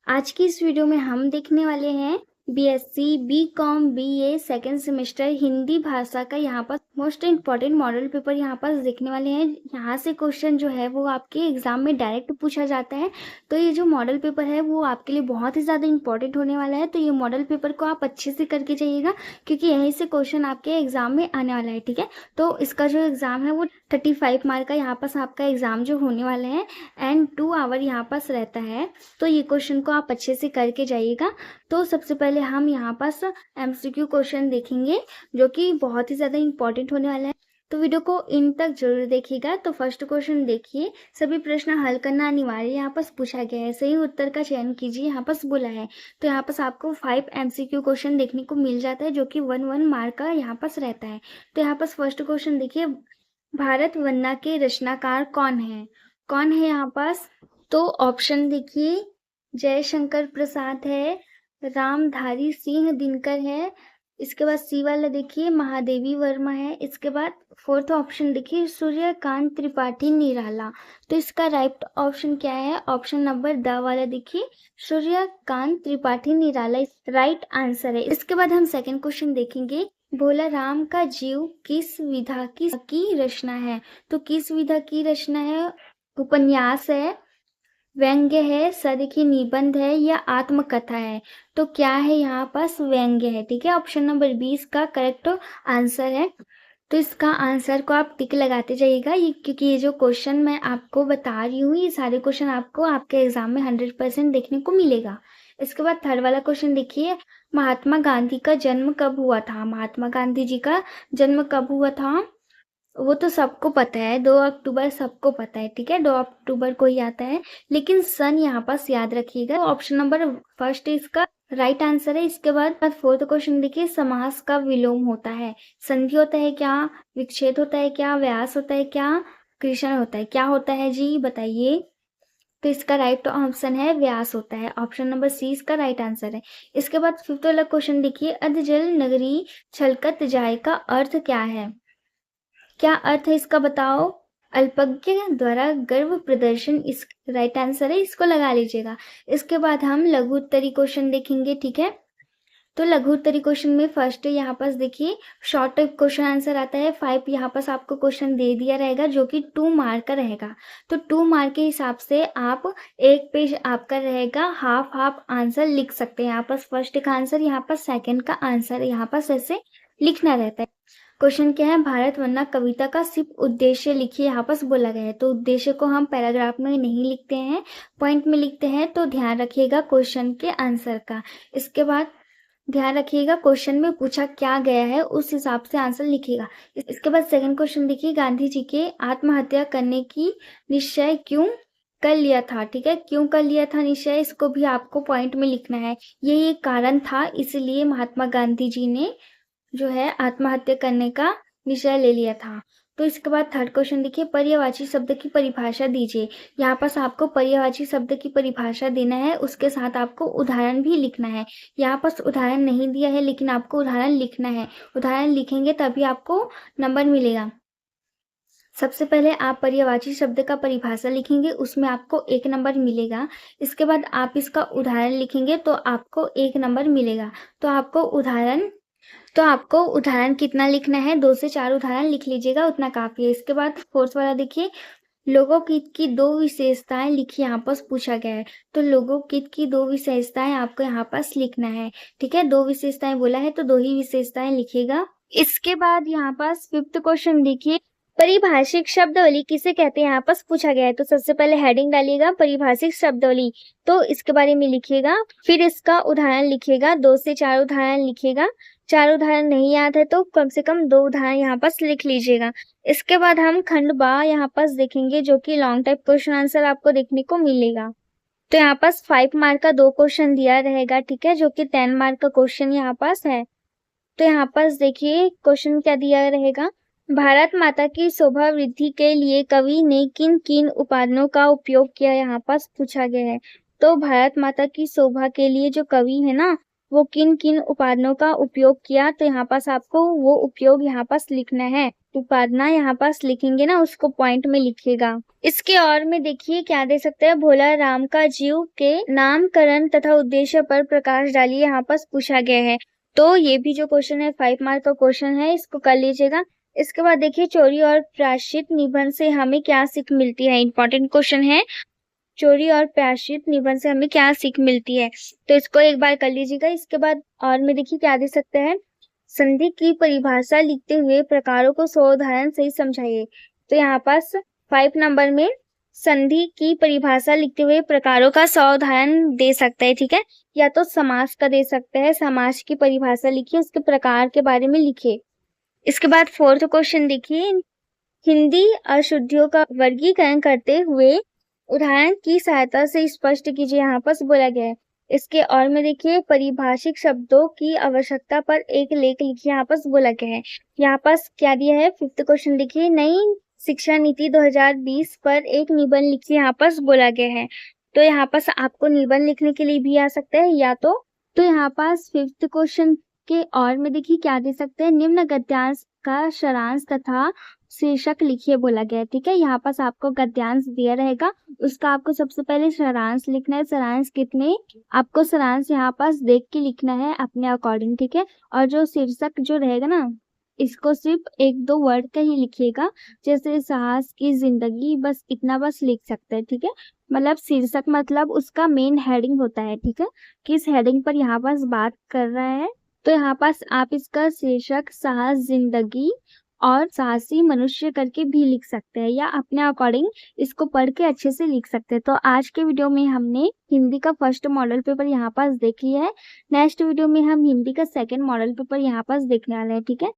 आज की इस वीडियो में हम देखने वाले हैं BSc BCom BA second semester Hindi भाषा का यहाँ पर मोस्ट इम्पॉर्टेंट मॉडल पेपर यहाँ पर देखने वाले हैं। यहाँ से क्वेश्चन जो है वो आपके एग्जाम में डायरेक्ट पूछा जाता है। तो ये जो मॉडल पेपर है वो आपके लिए बहुत ही ज़्यादा इंपॉर्टेंट होने वाला है। तो ये मॉडल पेपर को आप अच्छे से करके जाइएगा क्योंकि यहीं से क्वेश्चन आपके एग्जाम में आने वाला है। ठीक है, तो इसका जो एग्ज़ाम है वो 35 मार्क का यहाँ पास आपका एग्ज़ाम जो होने वाला है एंड 2 आवर यहाँ पास रहता है। तो ये क्वेश्चन को आप अच्छे से करके जाइएगा। तो सबसे पहले हम यहाँ पास एमसीक्यू क्वेश्चन देखेंगे जो कि बहुत ही ज़्यादा इंपॉर्टेंट होने वाला है। तो वीडियो को इन तक जरूर देखिएगा। तो फर्स्ट क्वेश्चन देखिए, सभी प्रश्न हल करना अनिवार्य यहाँ पास पूछा गया है, सही उत्तर का चयन कीजिए यहाँ पास बोला है। तो यहाँ पास आपको 5 एमसीक्यू क्वेश्चन देखने को मिल जाता है जो कि 1 मार्क का यहाँ पास रहता है। तो यहाँ पास फर्स्ट क्वेश्चन देखिए, भारत वन्ना के रचनाकार कौन है? कौन है यहाँ पास? तो ऑप्शन देखिए, जयशंकर प्रसाद है, रामधारी सिंह दिनकर है, इसके बाद सी वाला देखिए महादेवी वर्मा है, इसके बाद फोर्थ ऑप्शन देखिए सूर्यकांत त्रिपाठी निराला। तो इसका राइट ऑप्शन क्या है? ऑप्शन नंबर द वाला देखिए सूर्यकांत त्रिपाठी निराला राइट आंसर है। इसके बाद हम सेकंड क्वेश्चन देखेंगे, भोला राम का जीव किस विधा की रचना है? तो किस विधा की रचना है? उपन्यास है, व्यंग्य है, सदखी निबंध है या आत्मकथा है? तो क्या है यहाँ पास? व्यंग्य है। ठीक है, ऑप्शन नंबर 20 का करेक्ट आंसर है। तो इसका आंसर को आप टिक लगाते जाइएगा ये, क्योंकि ये जो क्वेश्चन मैं आपको बता रही हूँ ये सारे क्वेश्चन आपको आपके एग्जाम में 100% देखने को मिलेगा। इसके बाद थर्ड वाला क्वेश्चन देखिए, महात्मा गांधी का जन्म कब हुआ था? महात्मा गांधी जी का जन्म कब हुआ था? वो तो सबको पता है, 2 अक्टूबर सबको पता है। ठीक है, 2 अक्टूबर को ही आता है, लेकिन सन यहाँ पास याद रखिएगा। ऑप्शन नंबर फर्स्ट इसका राइट आंसर है। इसके बाद फोर्थ क्वेश्चन देखिए, समास का विलोम होता है, संधि होता है क्या, विच्छेद होता है क्या, व्यास होता है क्या, कृषण होता है? क्या होता है जी बताइए? तो इसका राइट ऑप्शन है व्यास होता है। ऑप्शन नंबर सी इसका राइट आंसर है। इसके बाद फिफ्थ वाला क्वेश्चन देखिए, अधजल नगरी छलकत जाए का अर्थ क्या है? क्या अर्थ है इसका बताओ? अल्पज्ञ द्वारा गर्व प्रदर्शन इस राइट आंसर है, इसको लगा लीजिएगा। इसके बाद हम लघु उत्तरी क्वेश्चन देखेंगे। ठीक है, तो लघु उत्तरी क्वेश्चन में फर्स्ट यहाँ पास देखिए शॉर्ट टाइप क्वेश्चन आंसर आता है। 5 यहाँ पास आपको क्वेश्चन दे दिया रहेगा जो कि 2 मार्क का रहेगा। तो 2 मार्क के हिसाब से आप एक पेज आपका रहेगा, हाफ हाफ आंसर लिख सकते हैं। यहाँ पास फर्स्ट का आंसर, यहाँ पास सेकंड का आंसर, यहाँ पास ऐसे लिखना रहता है। क्वेश्चन क्या है? भारत वन्ना कविता का सिर्फ उद्देश्य लिखिए, यहाँ पास बोला गया है। तो उद्देश्य को हम पैराग्राफ में नहीं लिखते हैं, पॉइंट में लिखते हैं। तो ध्यान रखिएगा क्वेश्चन के आंसर का। इसके बाद ध्यान रखिएगा क्वेश्चन में पूछा क्या गया है उस हिसाब से आंसर लिखिएगा। इसके बाद सेकंड क्वेश्चन देखिए, गांधी जी के आत्महत्या करने की निश्चय क्यों कर लिया था? ठीक है, क्यों कर लिया था निश्चय, इसको भी आपको पॉइंट में लिखना है। यही एक कारण था, इसलिए महात्मा गांधी जी ने जो है आत्महत्या करने का निश्चय ले लिया था। तो इसके बाद थर्ड क्वेश्चन देखिए, पर्यायवाची शब्द की परिभाषा दीजिए। यहाँ पास आपको पर्यायवाची शब्द की परिभाषा देना है, उसके साथ आपको उदाहरण भी लिखना है। यहाँ पास उदाहरण नहीं दिया है लेकिन आपको उदाहरण लिखना है। उदाहरण लिखेंगे तभी आपको नंबर मिलेगा। सबसे पहले आप पर्यायवाची शब्द का परिभाषा लिखेंगे, उसमें आपको 1 नंबर मिलेगा। इसके बाद आप इसका उदाहरण लिखेंगे तो आपको 1 नंबर मिलेगा। तो आपको उदाहरण कितना लिखना है? 2 से 4 उदाहरण लिख लीजिएगा, उतना काफी है। इसके बाद फोर्थ वाला देखिए, लोगोकित की 2 विशेषताएं लिखिए, यहाँ पास पूछा गया है। तो लोगोकित की 2 विशेषताएं आपको यहाँ पास लिखना है। ठीक है, 2 विशेषताएं बोला है तो 2 ही विशेषताएं लिखिएगा। इसके बाद यहाँ पास फिफ्थ क्वेश्चन देखिए, परिभाषिक शब्दावली किसे कहते हैं? यहाँ पास पूछा गया है। तो सबसे पहले हेडिंग डालिएगा परिभाषिक शब्दावली, तो इसके बारे में लिखिएगा। फिर इसका उदाहरण लिखिएगा, 2 से 4 उदाहरण लिखिएगा। 4 उदाहरण नहीं याद है तो कम से कम 2 उदाहरण यहाँ पास लिख लीजिएगा। इसके बाद हम खंड बा यहाँ पास देखेंगे जो कि लॉन्ग टाइप क्वेश्चन आंसर आपको देखने को मिलेगा। तो यहाँ पास 5 मार्क का 2 क्वेश्चन दिया रहेगा। ठीक है, जो कि 10 मार्क का क्वेश्चन यहाँ पास है। तो यहाँ पास देखिए क्वेश्चन क्या दिया रहेगा, भारत माता की शोभा वृद्धि के लिए कवि ने किन किन उपादानों का उपयोग किया? यहाँ पास पूछा गया है। तो भारत माता की शोभा के लिए जो कवि है ना, वो किन किन उपादानों का उपयोग किया? तो यहाँ पास आपको वो उपयोग यहाँ पास लिखना है। उपाधना यहाँ पास लिखेंगे ना, उसको पॉइंट में लिखिएगा। इसके और में देखिए क्या दे सकते हैं, भोला राम का जीव के नामकरण तथा उद्देश्य पर प्रकाश डालिए, यहाँ पास पूछा गया है। तो ये भी जो क्वेश्चन है 5 मार्क का क्वेश्चन है, इसको कर लीजिएगा। इसके बाद देखिए चोरी और प्रायश्चित निबंध से हमें क्या सीख मिलती है, इंपॉर्टेंट क्वेश्चन है। चोरी और प्रायश्चित निबंध से हमें क्या सीख मिलती है, तो इसको एक बार कर लीजिएगा। इसके बाद और में देखिए क्या दे सकते हैं, संधि की परिभाषा लिखते हुए प्रकारों को 100 उदाहरण से समझाइए। तो यहाँ पास 5 नंबर में संधि की परिभाषा लिखते हुए प्रकारों का 100 उदाहरण दे सकते हैं, ठीक है। या तो समास का दे सकते हैं, समास की परिभाषा लिखिए, उसके प्रकार के बारे में लिखिए। इसके बाद 4th क्वेश्चन देखिए, हिंदी अशुद्धियों का वर्गीकरण करते हुए उदाहरण की सहायता से स्पष्ट कीजिए, यहाँ पर बोला गया है। इसके और में देखिए परिभाषिक शब्दों की आवश्यकता पर एक लेख लिखिए, यहाँ पर बोला गया है। यहाँ पर क्या दिया है, 5th क्वेश्चन देखिए, नई शिक्षा नीति 2020 पर एक निबंध लिखिए, यहाँ पर बोला गया है। तो यहाँ पर आपको निबंध लिखने के लिए भी आ सकता है या तो यहाँ पास 5th क्वेश्चन के और में देखिए क्या दे सकते हैं, निम्न गद्यांश का सारांश तथा शीर्षक लिखिए बोला गया है, ठीक है। यहाँ पास आपको गद्यांश दिया रहेगा, उसका आपको सबसे पहले सारांश लिखना है। सारांश कितने, आपको सारांश यहाँ पास देख के लिखना है अपने अकॉर्डिंग, ठीक है। और जो शीर्षक जो रहेगा ना, इसको सिर्फ 1-2 वर्ड का ही लिखिएगा, जैसे साहस की जिंदगी, बस इतना बस लिख सकते हैं, ठीक है। मतलब शीर्षक मतलब उसका मेन हेडिंग होता है, ठीक है, किस हेडिंग पर यहाँ पास बात कर रहा है। तो यहाँ पास आप इसका शीर्षक साहस जिंदगी और साहसी मनुष्य करके भी लिख सकते हैं, या अपने अकॉर्डिंग इसको पढ़ के अच्छे से लिख सकते हैं। तो आज के वीडियो में हमने हिंदी का फर्स्ट मॉडल पेपर यहाँ पास देख लिया है। नेक्स्ट वीडियो में हम हिंदी का सेकंड मॉडल पेपर यहाँ पास देखने वाले हैं, ठीक है।